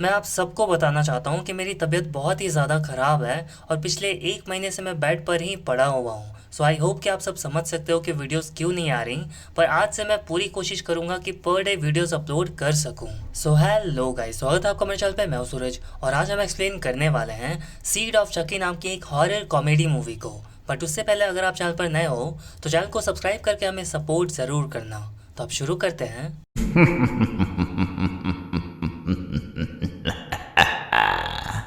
मैं आप सबको बताना चाहता हूँ कि मेरी तबीयत बहुत ही ज़्यादा ख़राब है और पिछले 1 महीने से मैं बेड पर ही पड़ा हुआ हूँ। सो आई होप कि आप सब समझ सकते हो कि वीडियोस क्यों नहीं आ रही, पर आज से मैं पूरी कोशिश करूँगा कि पर डे वीडियोस अपलोड कर सकूँ। सो हेलो गाइस, स्वागत है आपका मेरे चैनल पे। मैं हूं सूरज और आज हम एक्सप्लेन करने वाले हैं सीड ऑफ चकी नाम की एक हॉरर कॉमेडी मूवी को। बट उससे पहले अगर आप चैनल पर नए हो तो चैनल को सब्सक्राइब करके हमें सपोर्ट ज़रूर करना। तो अब शुरू करते हैं।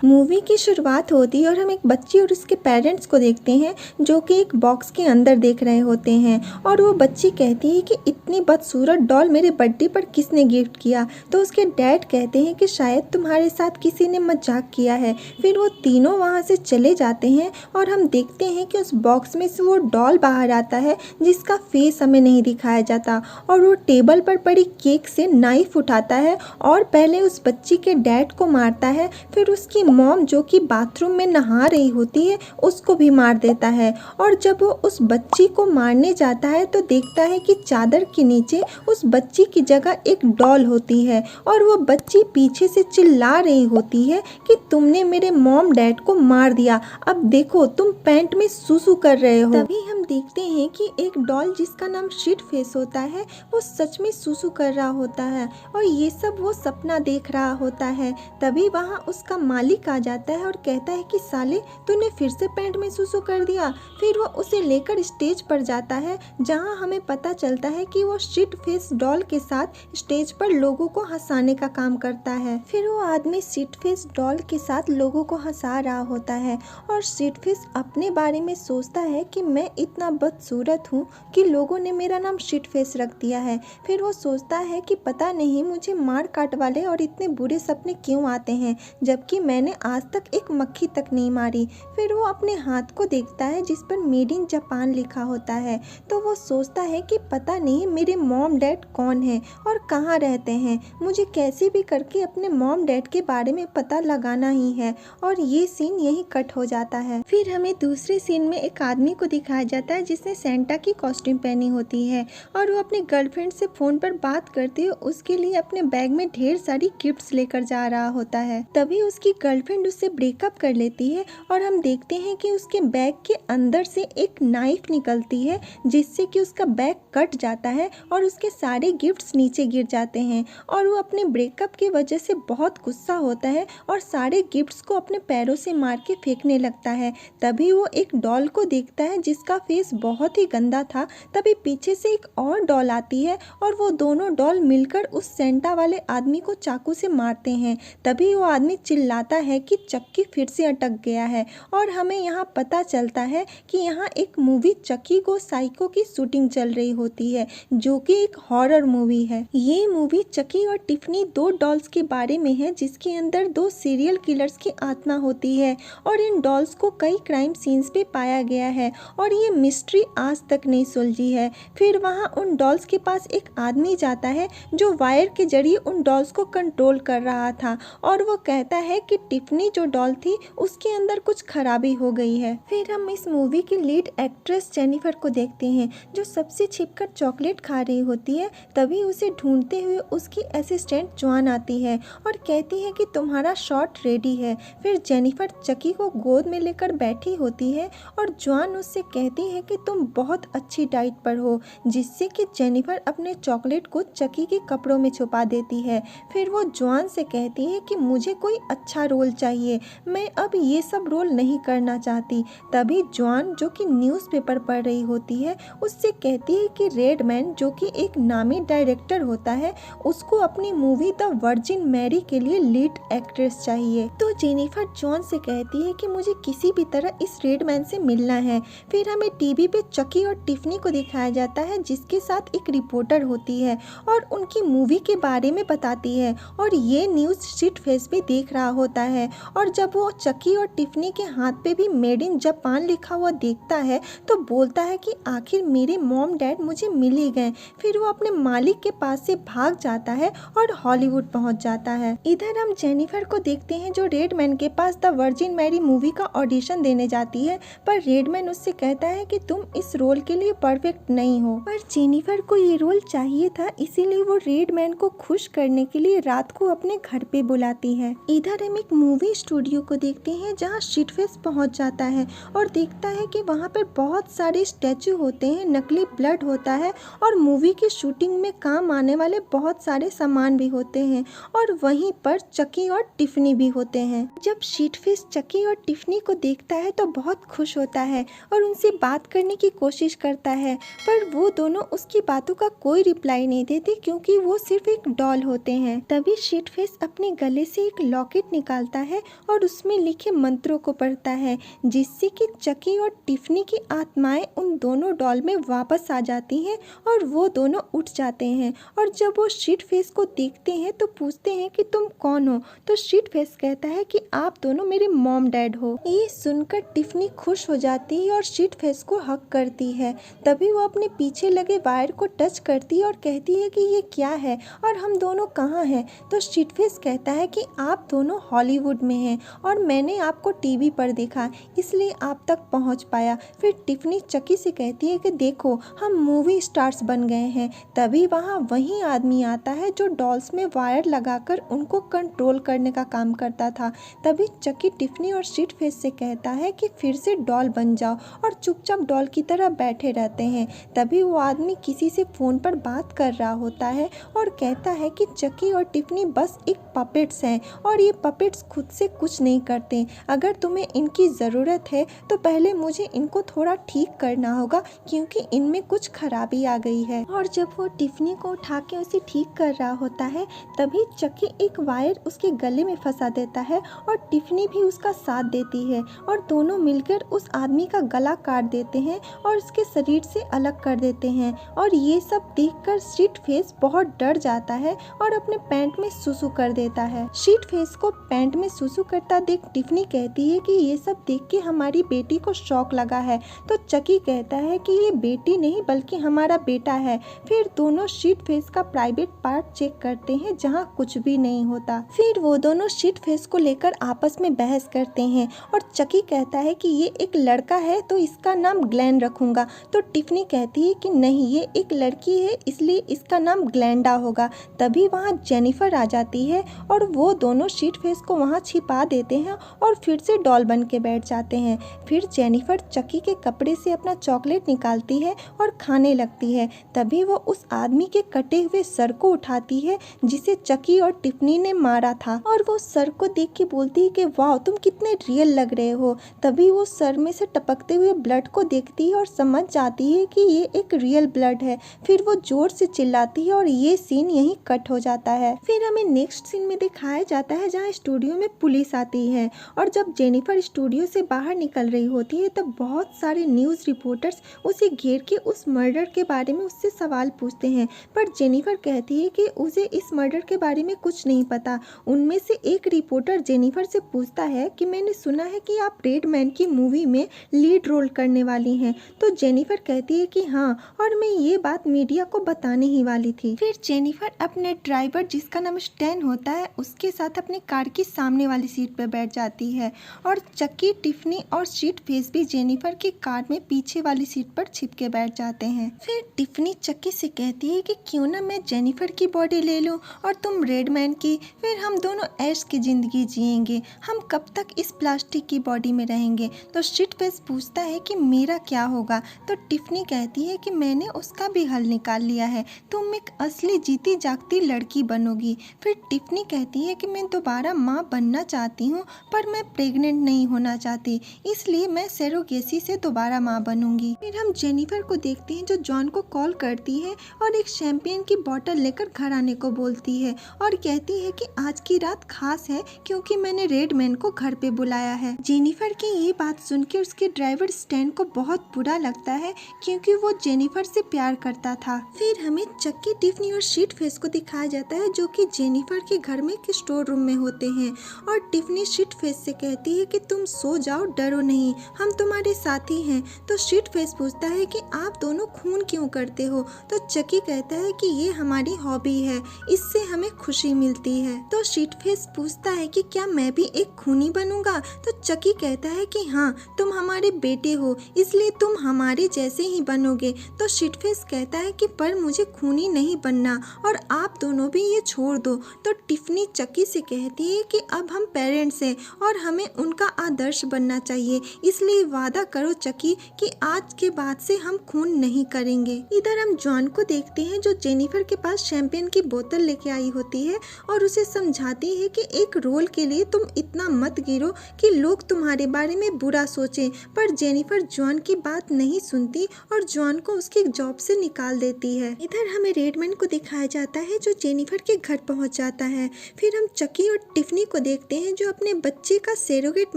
मूवी की शुरुआत होती है और हम एक बच्ची और उसके पेरेंट्स को देखते हैं जो कि एक बॉक्स के अंदर देख रहे होते हैं। और वो बच्ची कहती है कि इतनी बदसूरत डॉल मेरे बर्थडे पर किसने गिफ्ट किया। तो उसके डैड कहते हैं कि शायद तुम्हारे साथ किसी ने मजाक किया है। फिर वो तीनों वहाँ से चले जाते हैं और हम देखते हैं कि उस बॉक्स में से वो डॉल बाहर आता है जिसका फेस हमें नहीं दिखाया जाता। और वो टेबल पर पड़ी केक से नाइफ उठाता है और पहले उस बच्ची के डैड को मारता है, फिर उसकी मॉम जो कि बाथरूम में नहा रही होती है उसको भी मार देता है। और जब वो उस बच्ची को मारने जाता है तो देखता है कि चादर के नीचे उस बच्ची की जगह एक डॉल होती है और वो बच्ची पीछे से चिल्ला रही होती है कि तुमने मेरे मॉम डैड को मार दिया, अब देखो तुम पैंट में सुसु कर रहे हो। तभी हम देखते हैं कि एक डॉल जिसका नाम शिट फेस होता है वो सच में सुसु कर रहा होता है और ये सब वो सपना देख रहा होता है। तभी वहाँ उसका मालिक आ जाता है और कहता है कि साले तूने फिर से पैंट में सुसु कर दिया। फिर वो उसे लेकर स्टेज पर जाता है जहाँ हमें पता चलता है कि वो शिट फेस डॉल के साथ स्टेज पर लोगों को हंसाने का काम करता है। फिर वो आदमी शिट फेस डॉल के साथ लोगों को हंसा रहा होता है और शिट फेस अपने बारे में सोचता है कि मैं इतना बदसूरत हूँ कि लोगों ने मेरा नाम शिट फेस रख दिया है। फिर वो सोचता है कि पता नहीं मुझे मार काट वाले और इतने बुरे सपने क्यों आते हैं जबकि मैंने आज तक एक मक्खी तक नहीं मारी। फिर वो अपने हाथ को देखता है जिस पर मेड इन जापान लिखा होता है तो वो सोचता है कि पता नहीं मेरे मॉम डैड कौन है और कहाँ रहते हैं, मुझे कैसे भी करके अपने मॉम डैड के बारे में पता लगाना ही है। और ये सीन यही कट हो जाता है। फिर हमें दूसरे सीन में एक आदमी को दिखाया जाता है जिसने सेंटा की कॉस्ट्यूम पहनी होती है और वो अपनी गर्लफ्रेंड से फोन पर बात करते हुए उसके लिए अपने बैग में ढेर सारी गिफ्ट्स लेकर जा रहा होता है। तभी उसकी गर्लफ्रेंड उससे ब्रेकअप कर लेती है और हम देखते हैं कि उसके बैग के अंदर से एक नाइफ निकलती है जिससे कि उसका बैग कट जाता है और उसके सारे गिफ्ट्स नीचे गिर जाते हैं। और वो अपने ब्रेकअप की वजह से बहुत गुस्सा होता है और सारे गिफ्ट्स को अपने पैरों से मार के फेंकने लगता है। तभी वो एक डॉल को देखता है जिसका फेस बहुत ही गंदा था। तभी पीछे से एक और डॉल आती है और वो दोनों डॉल मिलकर उस सेंटा वाले आदमी को चाकू से मारते हैं। तभी वो आदमी चिल्लाता है कि चक्की फिर से अटक गया है और हमें यहाँ पता चलता है कि यहाँ एक मूवी चक्की गो साइको की शूटिंग चल रही होती है जो कि एक हॉरर मूवी है। ये मूवी चक्की और टिफनी दो डॉल्स के बारे में है जिसके अंदर दो सीरियल किलर्स की आत्मा होती है और इन डॉल्स को कई क्राइम सीन्स पे पाया गया है और ये मिस्ट्री आज तक नहीं सुलझी है। फिर वहाँ उन डॉल्स के पास एक आदमी जाता है जो वायर के जरिए उन डॉल्स को कंट्रोल कर रहा था और वो कहता है कि टिफनी जो डॉल थी उसके अंदर कुछ खराबी हो गई है। फिर हम इस मूवी की लीड एक्ट्रेस जेनिफर को देखते हैं जो सबसे छिपकर चॉकलेट खा रही होती है। तभी उसे ढूंढते हुए उसकी असिस्टेंट जॉन आती है और कहती है कि तुम्हारा शॉट रेडी है। फिर जेनिफर चकी को गोद में लेकर बैठी होती है और जॉन उससे कहती है कि तुम बहुत अच्छी डाइट पर हो, जिससे कि जेनिफर अपने चॉकलेट को चकी के कपड़ों में छुपा देती है। फिर वो जॉन से कहती है कि मुझे कोई अच्छा रोल चाहिए, मैं अब ये सब रोल नहीं करना चाहती। तभी जॉन जो कि न्यूज़पेपर पढ़ रही होती है उससे कहती है कि रेडमैन जो कि एक नामी डायरेक्टर होता है उसको अपनी मूवी द वर्जिन मैरी के लिए लीड एक्ट्रेस चाहिए। तो जेनिफर जॉन से कहती है कि मुझे किसी भी तरह इस रेडमैन से मिलना है। फिर हमें टीवी पे चकी और टिफनी को दिखाया जाता है जिसके साथ एक रिपोर्टर होती है और उनकी मूवी के बारे में बताती है और ये न्यूज़ शिट फेस भी देख रहा होता है और जब वो चकी और टिफनी के हाथ पे भी मेड इन जापान लिखा हुआ देखता है तो बोलता है कि आखिर मेरे मॉम डैड मुझे मिल ही गए। फिर वो अपने मालिक के पास से भाग जाता है और हॉलीवुड पहुंच जाता है। इधर हम जेनिफर को देखते हैं जो रेडमैन के पास द वर्जिन मैरी मूवी का ऑडिशन देने जाती है, पर रेडमैन उससे कहता है कि तुम इस रोल के लिए परफेक्ट नहीं हो। पर जेनिफर को ये रोल चाहिए था, इसीलिए वो रेडमैन को खुश करने के लिए रात को अपने घर पे बुलाती है। इधर हम एक मूवी स्टूडियो को देखते हैं जहाँ शिटफेस पहुंच जाता है और देखता है कि वहाँ पर बहुत सारे स्टैचू होते हैं, नकली ब्लड होता है और मूवी की शूटिंग में काम आने वाले बहुत सारे सामान भी होते हैं और वहीं पर चकी और टिफनी भी होते हैं। जब शिटफेस चकी और टिफनी को देखता है तो बहुत खुश होता है और उनसे बात करने की कोशिश करता है, पर वो दोनों उसकी बातों का कोई रिप्लाई नहीं देते क्योंकि वो सिर्फ एक डॉल होते हैं। तभी शिटफेस अपने गले से एक लॉकेट निकालता है और उसमें लिखे मंत्रों को पढ़ता है, जिससे कि चकी और टिफनी की आत्माएं उन दोनों डॉल में वापस आ जाती हैं और वो दोनों उठ जाते हैं। और जब वो शिटफेस को देखते हैं तो पूछते हैं कि तुम कौन हो, तो शिटफेस कहता है कि आप दोनों मेरे मॉम डैड हो। ये सुनकर टिफनी खुश हो जाती है और शिटफेस को हक करती है। तभी वो अपने पीछे लगे वायर को टच करती है और कहती है कि ये क्या है और हम दोनों कहाँ हैं। तो शिटफेस कहता है कि आप दोनों हॉलीवुड में हैं और मैंने आपको टीवी पर देखा, इसलिए आप तक पहुंच पाया। फिर टिफनी चकी से कहती है कि देखो हम मूवी स्टार्स बन गए हैं। तभी वहाँ वही आदमी आता है जो डॉल्स में वायर लगाकर उनको कंट्रोल करने का काम करता था। तभी चकी टिफनी और शिटफेस से कहता है कि फिर से डॉल बन जाओ और चुपचाप डॉल की तरह बैठे रहते हैं। तभी वो आदमी किसी से फोन पर बात कर रहा होता है और कहता है कि चकी और टिफनी बस एक पपेट्स हैं और ये पपेट्स खुद से कुछ नहीं करते। अगर तुम्हें इनकी ज़रूरत है तो पहले मुझे इनको थोड़ा ठीक करना होगा क्योंकि इनमें कुछ खराबी आ गई है। और जब वो टिफनी को उठा के उसे ठीक कर रहा होता है तभी चकी एक वायर उसके गले में फंसा देता है और टिफनी भी उसका साथ देती है और दोनों मिलकर उस आदमी का गला काट देते हैं और उसके शरीर से अलग कर देते हैं। और ये सब देखकर शिटफेस बहुत डर जाता है और अपने पैंट में सुसु कर देता है। शिटफेस को पैंट में सुसु करता देख टिफनी कहती है कि ये सब देख के हमारी बेटी को शौक लगा है। तो चकी कहता है कि ये बेटी नहीं बल्कि हमारा बेटा है। फिर दोनों शिटफेस का प्राइवेट पार्ट चेक करते हैं जहाँ कुछ भी नहीं होता। फिर वो दोनों शिटफेस को लेकर आपस में बहस करते हैं और चकी कहता है कि ये एक लड़का है तो इसका नाम ग्लेन रखूंगा। तो टिफनी कहती है कि नहीं, ये एक लड़की है इसलिए इसका नाम ग्लेंडा होगा। तभी वहाँ जेनिफर आ जाती है और वो दोनों शिटफेस को वहाँ छिपा देते हैं और फिर से डॉल बन के बैठ जाते हैं। फिर जेनिफर चकी के कपड़े से अपना चॉकलेट निकालती है और खाने लगती है। तभी वो उस आदमी के कटे हुए सर को उठाती है जिसे चकी और टिफनी ने मारा था और वो सर को देख के बोलती है कि वाह तुम कितने रियल लग रहे हो। तभी वो सर में से टपकते हुए ब्लड को देखती है और समझ जाती है कि ये एक रियल ब्लड है। फिर वो जोर से चिल्लाती है और ये सीन यहीं कट हो जाता है। फिर हमें नेक्स्ट सीन में दिखाया जाता है जहाँ स्टूडियो में पुलिस आती है और जब जेनिफर स्टूडियो से बाहर निकल रही होती है तब बहुत सारे न्यूज़ रिपोर्टर्स उसे घेर के उस मर्डर के बारे में उससे सवाल पूछते हैं, पर जेनिफर कहती है कि उसे इस मर्डर के बारे में कुछ नहीं पता। उनमें से एक रिपोर्टर जेनिफर से पूछता है कि मैंने सुना है कि आप रेडमैन की मूवी में लीड रोल करने वाली हैं। तो जेनिफर कहती है कि हाँ, और मैं ये बात मीडिया को बताने ही वाली थी। फिर जेनिफर अपने ड्राइवर जिसका नाम स्टैन होता है उसके साथ अपनी कार की सामने वाली सीट पर बैठ जाती है और चक्की, टिफनी और शिटफेस भी जेनिफर की कार में पीछे वाली सीट पर छिप के बैठ जाते हैं। फिर टिफनी चक्की से कहती है कि क्यों ना मैं जेनिफर की बॉडी ले लूं और तुम रेडमैन की, फिर हम दोनों ऐश की जिंदगी जिएंगे। हम कब तक इस प्लास्टिक की बॉडी में रहेंगे। तो शिटफेस पूछता है कि मेरा क्या होगा। तो टिफनी कहती है कि मैंने उसका भी हल निकाल लिया है, तुम एक असली जीती जागती लड़की बनोगी। फिर टिफनी कहती है कि मैं दोबारा माँ बनना चाहती हूँ पर मैं प्रेग्नेंट नहीं होना चाहती, इसलिए मैं सेरोगेसी से दोबारा माँ बनूंगी। फिर हम जेनिफर को देखते हैं जो जॉन को कॉल करती है और एक शैंपेन की बोतल लेकर घर आने को बोलती है और कहती है कि आज की रात खास है क्योंकि मैंने रेडमैन को घर पे बुलाया है। जेनिफर की ये बात सुनकर उसके ड्राइवर स्टैन को बहुत बुरा लगता है क्योंकि वो जेनिफर से प्यार करता था। फिर हमें चक्की, टिफनी और शिटफेस को दिखाया जाता है जो कि जेनिफर के घर में एक स्टोर रूम में होते हैं और टिफनी शिट फेस से कहती है कि तुम सो जाओ, डरो नहीं, हम तुम्हारे साथी हैं। तो शिट फेस पूछता है कि आप दोनों खून क्यों करते हो? तो चकी कहता है कि ये हमारी हॉबी है, इससे हमें खुशी मिलती है। तो शिट फेस पूछता है कि क्या मैं भी एक खूनी बनूंगा? तो चकी कहता है कि हाँ, तुम हमारे बेटे हो, इसलिए तुम हमारे जैसे ही बनोगे। तो शिट फेस कहता है कि पर मुझे खूनी नहीं बनना और आप दोनों भी ये छोड़ दो। तो टिफनी चकी से कहती है कि अब हम पेरेंट्स हैं और हमें उनका आदर्श बनना चाहिए, इसलिए वादा करो चकी कि आज के बाद से हम खून नहीं करेंगे। इधर हम जॉन को देखते हैं जो जेनिफर के पास शैंपेन की बोतल लेके आई होती है और उसे समझाती है कि एक रोल के लिए तुम इतना मत गिरो कि लोग तुम्हारे बारे में बुरा सोचें। पर जेनिफर जॉन की बात नहीं सुनती और जॉन को उसकी जॉब से निकाल देती है। इधर हमें रेडमैन को दिखाया जाता है जो जेनिफर के घर पहुंच जाता है। फिर हम चकी और टिफनी को देखते हैं जो अपने बच्चे का सरोगेट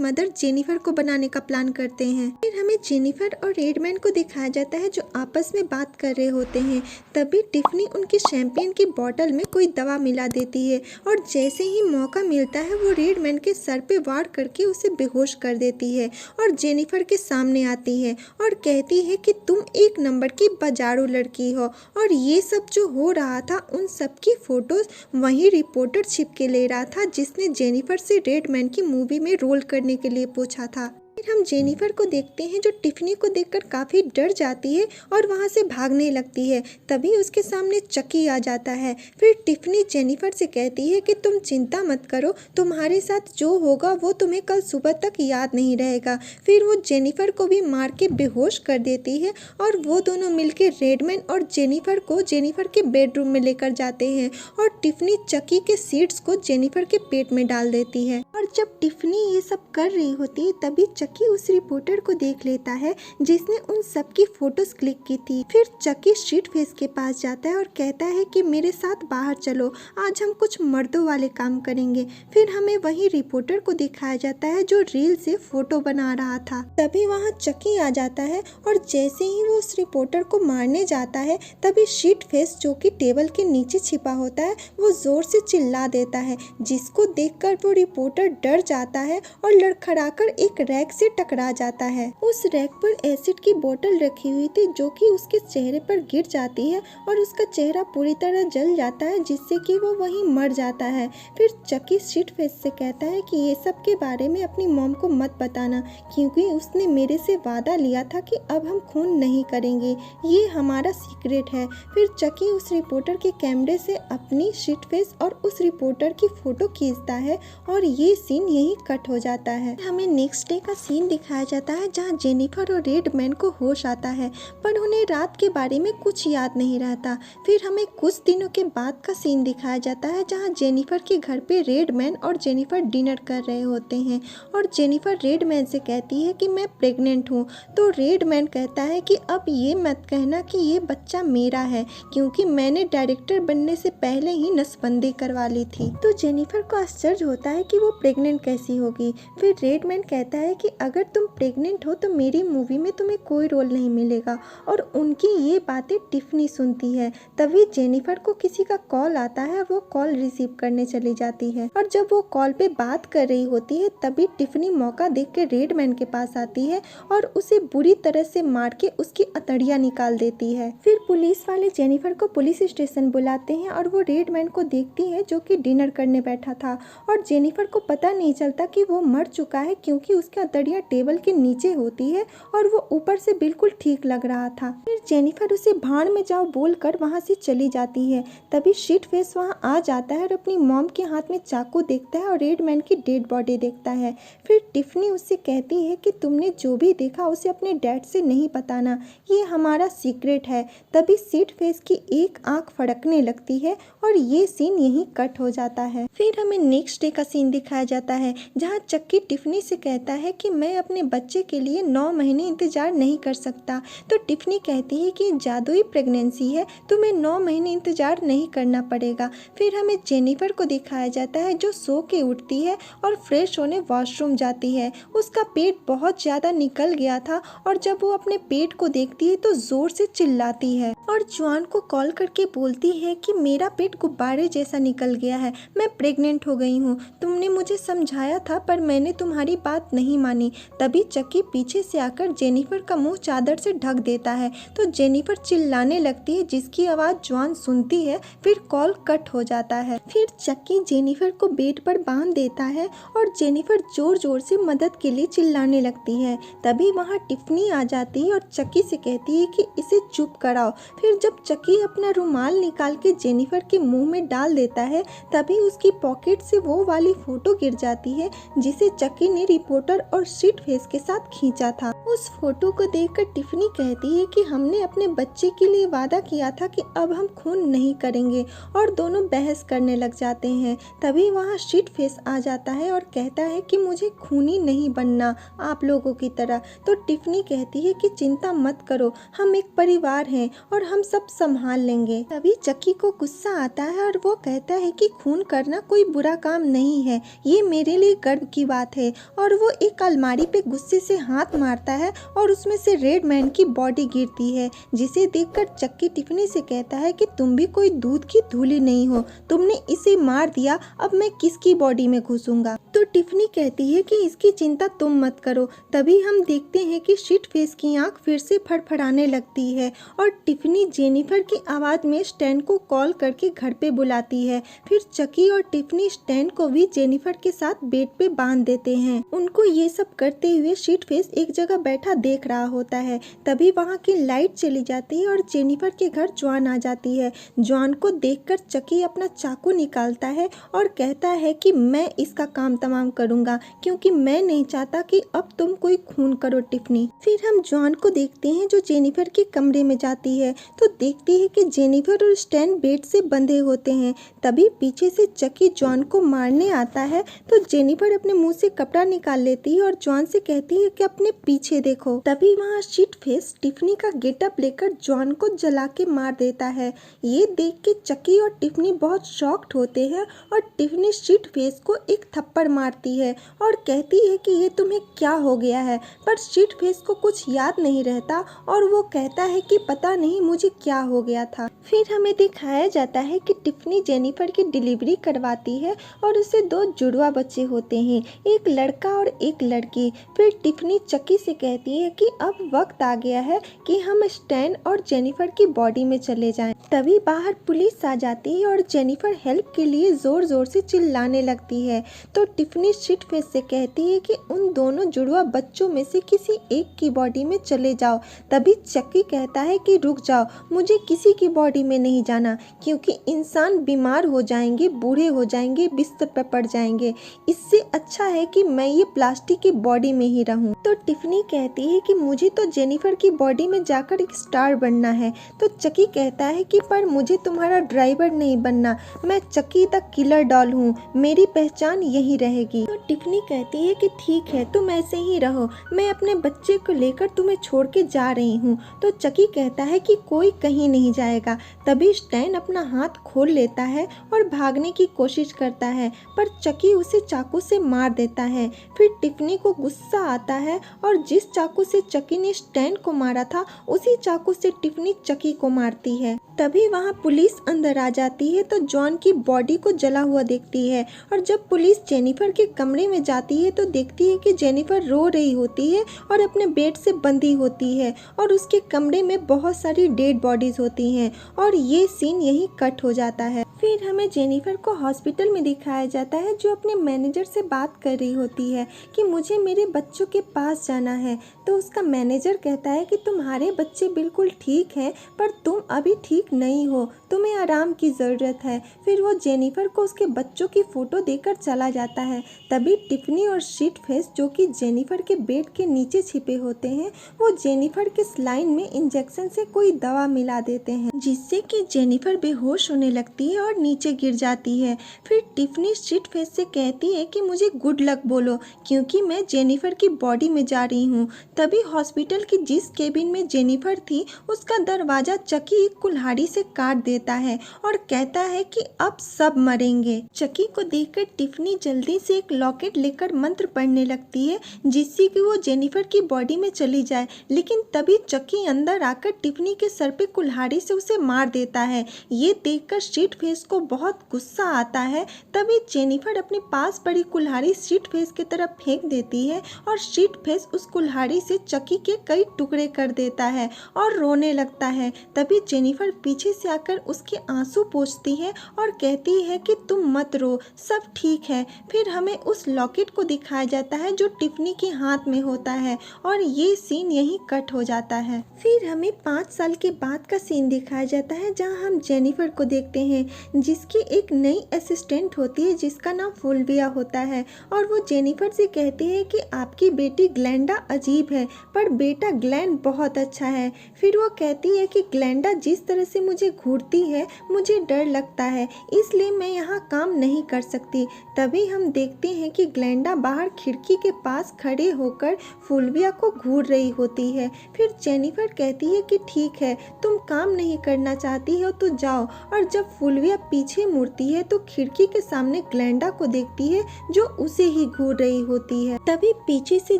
मदर जेनिफर को बनाने का प्लान करते हैं। फिर हमें जेनिफर और रेडमैन को दिखाया जाता है जो आपस में बात कर रहे होते हैं। तभी टिफनी उनकी शैंपेन की बोतल में कोई दवा मिला देती है और जैसे ही मौका मिलता है वो रेडमैन के सर पे वार करके उसे बेहोश कर देती है और जेनिफर के सामने आती है और कहती है कि तुम एक नंबर की बाजारू लड़की हो। और ये सब जो हो रहा था उन सब की फोटोज वही रिपोर्टर छिप के ले रहा था जिसने जेनिफर से रेडमैन की मूवी में रोल करने के लिए पूछा था। फिर हम जेनिफर को देखते हैं जो टिफनी को देखकर काफी डर जाती है और वहां से भागने लगती है। तभी उसके सामने चकी आ जाता है। फिर टिफनी जेनिफर से कहती है कि तुम चिंता मत करो, तुम्हारे साथ जो होगा वो तुम्हें कल सुबह तक याद नहीं रहेगा। फिर वो जेनिफर को भी मार के बेहोश कर देती है और वो दोनों मिलकर रेडमैन और जेनिफर को जेनिफर के बेडरूम में लेकर जाते हैं और टिफनी चकी के सीड्स को जेनिफर के पेट में डाल देती है। और जब टिफनी ये सब कर रही होती है तभी चकी उस रिपोर्टर को देख लेता है जिसने उन सब की फोटोज क्लिक की थी। फिर चकी शिट फेस के पास जाता है और कहता है कि मेरे साथ बाहर चलो, आज हम कुछ मर्दों वाले काम करेंगे। फिर हमें वही रिपोर्टर को दिखाया जाता है जो रील से फोटो बना रहा था। तभी वहाँ चकी आ जाता है और जैसे ही वो उस रिपोर्टर को मारने जाता है तभी शिट फेस जो कि टेबल के नीचे छिपा होता है वो जोर से चिल्ला देता है, जिसको देखकर वो रिपोर्टर डर जाता है और लड़खड़ाकर एक रैक से टकरा जाता है। उस रैक पर एसिड की बोतल रखी हुई थी जो कि उसके चेहरे पर गिर जाती है और उसका चेहरा पूरी तरह जल जाता है जिससे कि वो वहीं मर जाता है। फिर चकी शिट फेस से कहता है कि ये सब के बारे में अपनी मॉम को मत बताना क्योंकि उसने मेरे से वादा लिया था कि अब हम खून नहीं करेंगे, ये हमारा सीक्रेट है। फिर चकी उस रिपोर्टर के कैमरे से अपनी शिट फेस और उस रिपोर्टर की फोटो खींचता है और ये सीन यही कट हो जाता है। हमें नेक्स्ट डे का सीन दिखाया जाता है जहां जेनिफर और रेडमैन को होश आता है पर उन्हें रात के बारे में कुछ याद नहीं रहता। फिर हमें कुछ दिनों के बाद का सीन दिखाया जाता है जहां जेनिफर के घर पे रेडमैन और जेनिफर डिनर कर रहे होते हैं और जेनिफर रेडमैन से कहती है कि मैं प्रेग्नेंट हूँ। तो रेडमैन कहता है कि अब ये मत कहना कि ये बच्चा मेरा है क्योंकि मैंने डायरेक्टर बनने से पहले ही नसबंदी करवा ली थी। तो जेनिफर को आश्चर्य होता है कि वो प्रेग्नेंट कैसी होगी। फिर रेडमैन कहता है कि अगर तुम प्रेग्नेंट हो तो मेरी मूवी में तुम्हें कोई रोल नहीं मिलेगा और उनकी ये बातें टिफनी सुनती है। तभी जेनिफर को किसी का कॉल आता है, वो कॉल रिसीव करने चली जाती है और जब वो कॉल पे बात कर रही होती है तभी टिफनी मौका देख के रेडमैन के पास आती है और उसे बुरी तरह से मार के उसकी अतड़ियाँ निकाल देती है। फिर पुलिस वाले जेनिफर को पुलिस स्टेशन बुलाते हैं और वो रेडमैन को देखती है जो कि डिनर करने बैठा था और जेनिफर को पता नहीं चलता कि वो मर चुका है क्योंकि उसकी अतड़ियाँ टेबल के नीचे होती है और वो ऊपर से बिल्कुल ठीक लग रहा था। फिर जेनिफर उसे भाड़ में जाओ बोलकर वहां से चली जाती है। तभी शिट फेस वहां आ जाता है और अपनी मॉम के हाथ में चाकू देखता है और रेडमैन की डेड बॉडी देखता है। फिर टिफनी उससे कहती है कि तुमने जो भी देखा उसे अपने डैड से नहीं बताना, ये हमारा सीक्रेट है। तभी शिट फेस की एक आंख फड़कने लगती है और ये सीन यहीं कट हो जाता है। फिर हमें नेक्स्ट डे का सीन दिखाया जाता है जहाँ चक्की टिफनी से कहता है कि कि मैं अपने बच्चे के लिए 9 महीने इंतज़ार नहीं कर सकता। तो टिफ़नी कहती है कि जादुई प्रेगनेंसी है, तुम्हें 9 महीने इंतज़ार नहीं करना पड़ेगा। फिर हमें जेनिफर को दिखाया जाता है जो सो के उठती है और फ्रेश होने वॉशरूम जाती है। उसका पेट बहुत ज़्यादा निकल गया था और जब वो अपने पेट को देखती है तो ज़ोर से चिल्लाती है और जॉन को कॉल करके बोलती है कि मेरा पेट गुब्बारे जैसा निकल गया है, मैं प्रेग्नेंट हो गई हूँ। तुमने मुझे समझाया था पर मैंने तुम्हारी बात नहीं मानी। तभी चक्की पीछे से आकर जेनिफर का मुंह चादर से ढक देता है तो जेनिफर चिल्लाने लगती है जिसकी आवाज़ जॉन सुनती है। फिर कॉल कट हो जाता है। फिर चक्की जेनिफर को बेड पर बांध देता है और जेनिफर जोर जोर से मदद के लिए चिल्लाने लगती है। तभी वहाँ टिफ़नी आ जाती है और चक्की से कहती है कि इसे चुप कराओ। फिर जब चक्की अपना रुमाल निकाल के जेनिफर के मुंह में डाल देता है तभी उसकी पॉकेट से वो वाली फोटो गिर जाती है जिसे चक्की ने रिपोर्टर और स्ट्रीट फेस के साथ खींचा था। उस फोटो को देखकर टिफ़नी कहती है कि हमने अपने बच्चे के लिए वादा किया था कि अब हम खून नहीं करेंगे और दोनों बहस करने लग जाते हैं। तभी वहाँ स्ट्रीट फेस आ जाता है और कहता है कि मुझे खूनी नहीं बनना आप लोगों की तरह। तो टिफ़नी कहती है कि चिंता मत करो, हम एक परिवार हैं और हम सब संभाल लेंगे। तभी चक्की को गुस्सा आता है और वो कहता है कि खून करना कोई बुरा काम नहीं है, ये मेरे लिए गर्व की बात है। और वो एक अलमारी पे गुस्से से हाथ मारता है और उसमें से रेड मैन की बॉडी गिरती है जिसे देखकर चक्की टिफ़नी से कहता है कि तुम भी कोई दूध की धूली नहीं हो, तुमने इसे मार दिया, अब मैं किसकी बॉडी में घुसूंगा। तो टिफ़नी कहती है कि इसकी चिंता तुम मत करो। तभी हम देखते हैं कि स्ट्रीट फेस की आंख फिर से फड़फड़ाने लगती है और टिफ़नी जेनिफर की आवाज़ में स्टैन को कॉल करके घर पे बुलाती है। फिर चक्की और टिफ़नी स्टैन को भी जेनिफर के साथ बेड पे बांध देते हैं। उनको ये सब करते हुए स्ट्रीट फेस एक जगह बैठा देख रहा होता है। तभी वहाँ की लाइट चली जाती है और जेनिफर के घर जॉन आ जाती है। जॉन को देखकर चक्की अपना चाकू निकालता है और कहता है कि मैं इसका काम तमाम करूंगा क्योंकि मैं नहीं चाहता कि अब तुम कोई खून करो टिफ़नी। फिर हम जॉन को देखते हैं जो जेनिफर के कमरे में जाती है तो देखती है कि जेनिफर और स्टैन बेड से बंधे होते हैं। तभी पीछे से चक्की जॉन को मारने आता है तो जेनिफर अपने मुंह से कपड़ा निकाल लेती है और जॉन से कहती है कि अपने पीछे देखो। तभी वहाँ स्ट्रीट फेस टिफ़नी का गेटअप लेकर जॉन को जला के मार देता है। ये देख के चक्की और टिफ़नी बहुत शॉक्ड होते हैं और टिफ़नी स्ट्रीट फेस को एक थप्पड़ मारती है और कहती है कि ये तुम्हें क्या हो गया है। पर स्ट्रीट फेस को कुछ याद नहीं रहता और वो कहता है कि पता नहीं मुझे क्या हो गया था। फिर हमें दिखाया जाता है कि टिफ़नी जेनिफर की डिलीवरी करवाती है और उसे 2 जुड़वा बच्चे होते हैं, एक लड़का और एक लड़की। फिर टिफ़नी चक्की से कहती है कि अब वक्त आ गया है कि हम स्टैन और जेनिफर की बॉडी में चले जाएं। तभी बाहर पुलिस आ जाती है और जेनिफर हेल्प के लिए जोर जोर से चिल्लाने लगती है। तो टिफ़नी स्ट्रीट फेस से कहती है कि उन दोनों जुड़वा बच्चों में से किसी एक की बॉडी में चले जाओ। तभी चक्की कहता है कि रुक जाओ, मुझे किसी की बॉडी में नहीं जाना क्योंकि इंसान बीमार हो जाएंगे, बूढ़े हो जाएंगे, बिस्तर पर पड़ जाएंगे। इससे अच्छा है कि मैं ये प्लास्टिक की बॉडी में ही रहूं। तो टिफ़नी कहती है कि मुझे तो जेनिफर की बॉडी में जाकर एक स्टार बनना है। तो चक्की कहता है कि पर मुझे तुम्हारा ड्राइवर नहीं बनना, मैं चक्की द किलर डॉल हूँ, मेरी पहचान यही रहेगी। तो टिफ़नी कहती है कि ठीक है, तुम ऐसे ही रहो, मैं अपने बच्चे को लेकर तुम्हें छोड़ के जा रही हूँ। तो चक्की कहता है कि कोई कहीं नहीं जाएगा। तभी स्टैन अपना हाथ खोल लेता है और भागने की कोशिश करता है पर चक्की उसे चाकू से मार देता है। फिर टिफ़नी को गुस्सा आता है और जिस चाकू से चक्की ने स्टैन को मारा था उसी चाकू से टिफ़नी चक्की को मारती है। तभी वहाँ पुलिस अंदर आ जाती है तो जॉन की बॉडी को जला हुआ देखती है और जब पुलिस जेनिफर के कमरे में जाती है तो देखती है कि जेनिफर रो रही होती है और अपने बेड से बंधी होती है और उसके कमरे में बहुत सारी डेड बॉडीज होती हैं और ये सीन यहीं कट हो जाता है। फिर हमें जेनिफर को हॉस्पिटल में दिखाया जाता है जो अपने मैनेजर से बात कर रही होती है कि मुझे मेरे बच्चों के पास जाना है। तो उसका मैनेजर कहता है कि तुम्हारे बच्चे बिल्कुल ठीक हैं पर तुम अभी ठीक नहीं हो, तुम्हें आराम की ज़रूरत है। फिर वो जेनिफर को उसके बच्चों की फ़ोटो देकर चला जाता है। तभी टिफ़नी और स्ट्रीट फेस जो कि जेनिफर के बेड के नीचे छिपे होते हैं वो जेनिफर के स्लाइन में इंजेक्शन से कोई दवा मिला देते हैं जिससे कि जेनिफर बेहोश होने लगती है और नीचे गिर जाती है। फिर टिफ़नी स्ट्रीट फेस से कहती है कि मुझे गुड लक बोलो क्योंकि मैं मैं जेनिफर की बॉडी में जा रही हूँ। तभी हॉस्पिटल की जिस केबिन में जेनिफर थी उसका दरवाजा चकी एक कुल्हाड़ी से काट देता है और कहता है कि अब सब मरेंगे। चकी को देखकर टिफनी जल्दी से एक लॉकेट लेकर मंत्र पढ़ने लगती है जिससे कि वो जेनिफर की बॉडी में चली जाए, लेकिन तभी चकी अंदर आकर टिफनी के सर पे कुल्हाड़ी से उसे मार देता है। ये देखकर शीट फेस को बहुत गुस्सा आता है। तभी जेनिफर अपने पास पड़ी कुल्हाड़ी शीट फेस की तरफ फेंक देती है और शीट फेस उस कुल्हाड़ी से चकी के कई टुकड़े कर देता है और रोने लगता है। तभी जेनिफर पीछे से आकर उसके आंसू पोंछती है और कहती है कि तुम मत रो, सब ठीक है। फिर हमें उस लॉकेट को दिखाया जाता है जो टिफनी के हाथ में होता है और ये सीन यहीं कट हो जाता है। फिर हमें 5 साल के बाद का सीन दिखाया जाता है जहां हम जेनिफर को देखते हैं जिसकी एक नई असिस्टेंट होती है जिसका नाम फुलविया होता है और वो जेनिफर से कहती है कि आपकी बेटी ग्लेंडा अजीब है पर बेटा ग्लेन बहुत अच्छा है। फिर वो कहती है कि ग्लेंडा जिस तरह से मुझे घूरती है मुझे डर लगता है, इसलिए मैं यहाँ काम नहीं कर सकती। तभी हम देखते हैं कि ग्लेंडा बाहर खिड़की के पास खड़े होकर फुलविया को घूर रही होती है। फिर जेनिफर कहती है कि ठीक है, तुम काम नहीं करना चाहती हो तो जाओ, और जब फुलविया पीछे मुड़ती है तो खिड़की के सामने ग्लेंडा को देखती है जो उसे ही घूर रही होती है। तभी पीछे से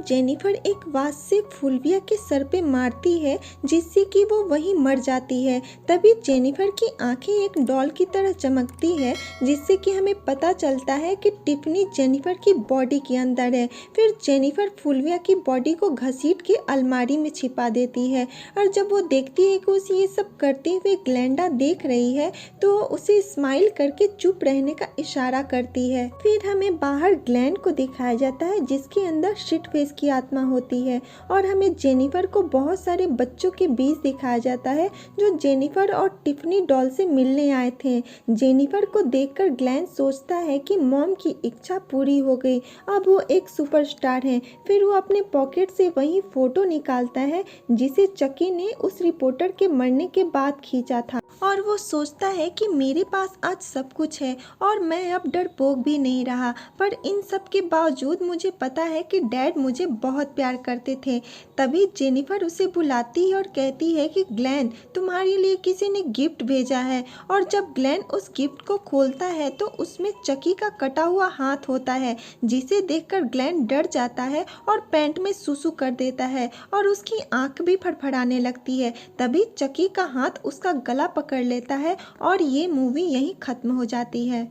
जेनिफर एक वाच से फुलविया के सर पे मारती है जिससे कि वो वहीं मर जाती है। तभी जेनिफर की आंखें एक डॉल की तरह चमकती है जिससे कि हमें पता चलता है कि टिफनी जेनिफर की बॉडी के अंदर है। फिर जेनिफर फुलविया की बॉडी को घसीट के अलमारी में छिपा देती है और जब वो देखती है कि उसे ये सब करते हुए ग्लेंडा देख रही है तो उसे स्माइल करके चुप रहने का इशारा करती है। फिर हमें बाहर ग्लेन को दिखाया जाता है जिसके अंदर शिट फेस की आत्मा होती है और हमें जेनिफर को बहुत सारे बच्चों के बीच दिखाया जाता है जो जेनिफर और टिफनी डॉल से मिलने आए थे। जेनिफर को देखकर ग्लेन सोचता है कि मॉम की इच्छा पूरी हो गई, अब वो एक सुपरस्टार है। फिर वो अपने पॉकेट से वही फोटो निकालता है जिसे चकी ने उस रिपोर्टर के मरने के बाद खींचा था और वो सोचता है कि मेरे पास आज सब कुछ है और मैं अब डरपोक भी नहीं रहा, पर इन सब के बावजूद मुझे पता है कि डैड मुझे बहुत प्यार करते थे। तभी जेनिफर उसे बुलाती है और कहती है कि ग्लेन, तुम्हारे लिए किसी ने गिफ्ट भेजा है, और जब ग्लेन उस गिफ्ट को खोलता है तो उसमें चकी का कटा हुआ हाथ होता है जिसे देखकर ग्लेन डर जाता है और पैंट में सुसु कर देता है और उसकी आंख भी फड़फड़ाने लगती है। तभी चकी का हाथ उसका गला पकड़ लेता है और ये मूवी यहीं खत्म हो जाती है।